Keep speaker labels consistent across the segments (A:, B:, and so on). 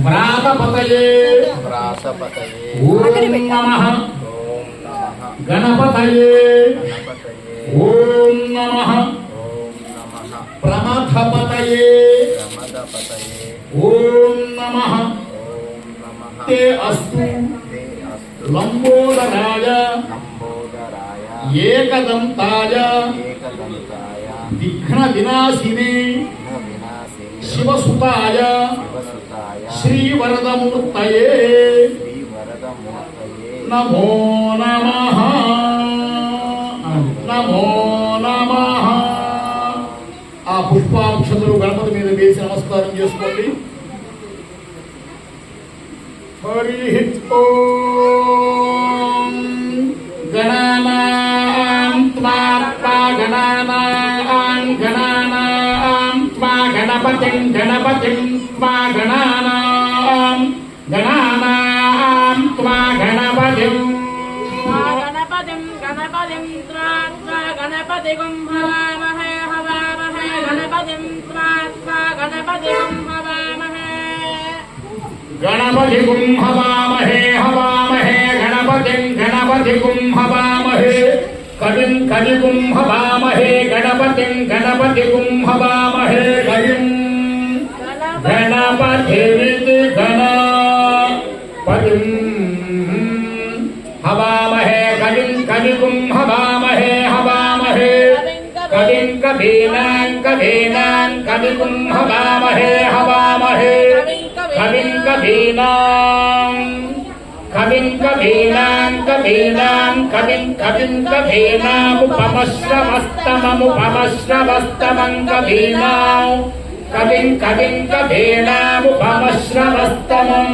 A: వ్రాతపతయే ఓం నమః గణపతయే ఓం నమః ప్రమథపతయే ఓం నమః తే అస్తు లంబోదరాయ ఏకదంతాయ విఘ్న వినాశినే శివసుతాయ శ్రీవరదమూర్తయే నమో నమః నమో నమః. ఆ పుష్పాక్షతులు గణపతి మీద వేసి నమస్కారం చేసుకోండి. హరి ఓం గణానాం త్వా గణానాం గణానాం త్వా గణపతిం గణపతిం త్వా గణానాం గణానాం త్వా గణపతిం
B: గణపతిం గణపతిం త్వా గణపతిగం హవామహే హవామహే గణపతిం త్వా గణపతిగం హవామహే
A: గణపతిగుం హవామహే హవామహే గణపతిం గణపతిగుం హవామహే కవిం కవిగుం హవామహే గణపతిం గణపతిగుం హవామహే కవిం గణపతిమితి గణపతిం హవామహే కవిం కవిగుం హవామహే హవామహే కవిం కవీనాం కవీనాం కవిగుం హవామహే హవామహే కవిం కవీనాం కవిం కవీనాం కవీనాం కవిం కవిం కవీనాముపమశ్రవస్తమముపమశ్రవస్తమం కవీనాం కవిం కవిం కవీనాముపమశ్రవస్తమం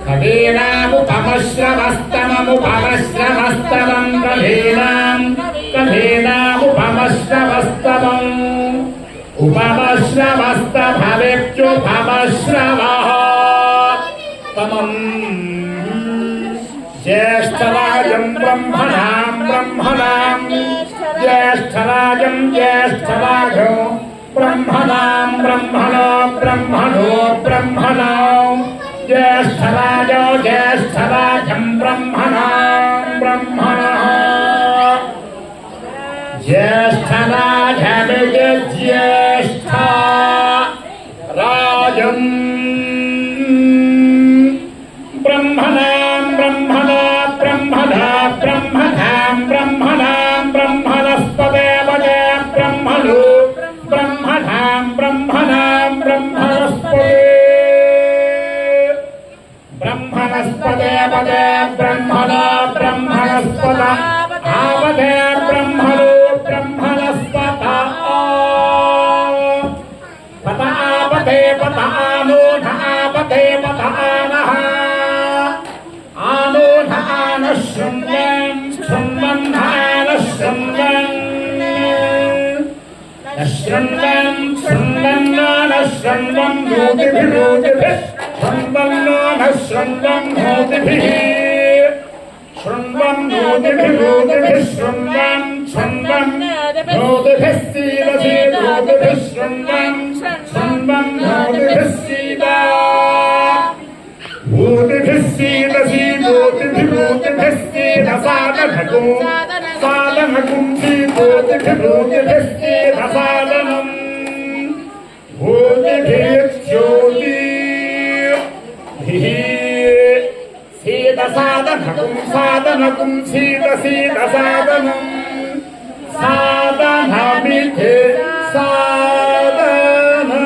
A: కవీనాముపమశ్రవస్తమముపమశ్రవస్తమం కవీనాం కవీనాముపమశ్రవస్తమం ఉపమశ్రవస్తభవేత్యుపమశ్రవః తమం జ్యేష్ఠరాజం బ్రహ్మణాం బ్రహ్మణాం జ్యేష్ఠరాజం జ్యేష్ఠరాజో బ్రహ్మణాం బ్రహ్మణో బ్రహ్మణో బ్రహ్మణో జ్యేష్ఠరాజో జ్యేష్ఠరాజం బ్రహ్మణాం బ్రహ్మణః జ్యేష్ఠరాజమితి జ్యేష్ఠ రాజం బ్రహ్మణాం బ్రహ్మణా బ్రహ్మణా బ్రహ్మణాం బ్రహ్మణాం బ్రహ్మణస్పదే పదే బ్రహ్మణో బ్రహ్మణాం బ్రహ్మణాం బ్రహ్మణస్పదే బ్రహ్మణస్పదే పదే బ్రహ్మణా బ్రహ్మణస్పద ఆపదే బ్రహ్మణో బ్రహ్మణస్పద పద ఆపదే పద ఆనోఢ ఆపదే పద ఆనః ఆనోఢ ఆనః శృణ్వన్ శృణ్వన్ ఆనః శృణ్వన్ శృణ్వన్ శృణ్వన్ ఆనః శృణ్వన్ నోతిభిరోతిభిః శృణ్వన్ ఆనః శృణ్వన్ నోతిభిః శృణ్వన్ నోతిభిరోతిభిః శృణ్వన్ శృణ్వన్ నోతిభిః సీదసీ నోతిభిః శృణ్వన్ శృణ్వన్ నోతిభిః సీదా నోతిభిః సీదసీ నోతిభిరోతిభిః సీదసాదనకం సాదనకం సీదోతిభిరోతిభిః సీదసాదనం ఓతిభిర్జ్యోతిభిః సీదసాదనకం సాదనకం సీదసీదసాదనం సాదనమితి సాదనం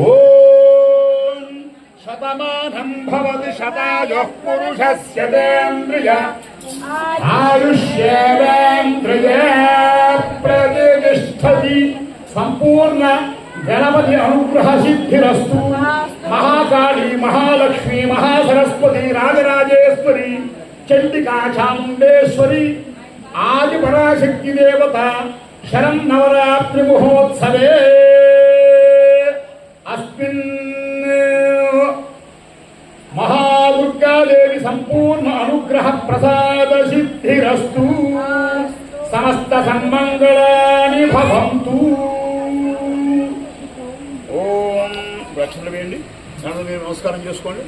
A: ఓం శతమానం భవతి శతాయుః పురుషస్య తేంద్రియ ఆయుష్యేవేంద్రియే ప్రతిష్టతి. సంపూర్ణ గణపతి అనుగ్రహ సిద్ధిరస్తు. మహాకాళీ మహాలక్ష్మి మహాసరస్వతి రాజరాజేశ్వరి చండికా చాముండేశ్వరి ఆది పరాశక్తి దేవత శరం నవరాత్రి మహోత్సవే అస్మిన్ మహాదుర్గాదేవి సంపూర్ణ అనుగ్రహ ప్రసాద సిద్ధిరస్తు. సమస్త సన్మంగళాని భవంతు. ఓ రక్షణలు వేయండి. మీరు నమస్కారం చేసుకోండి.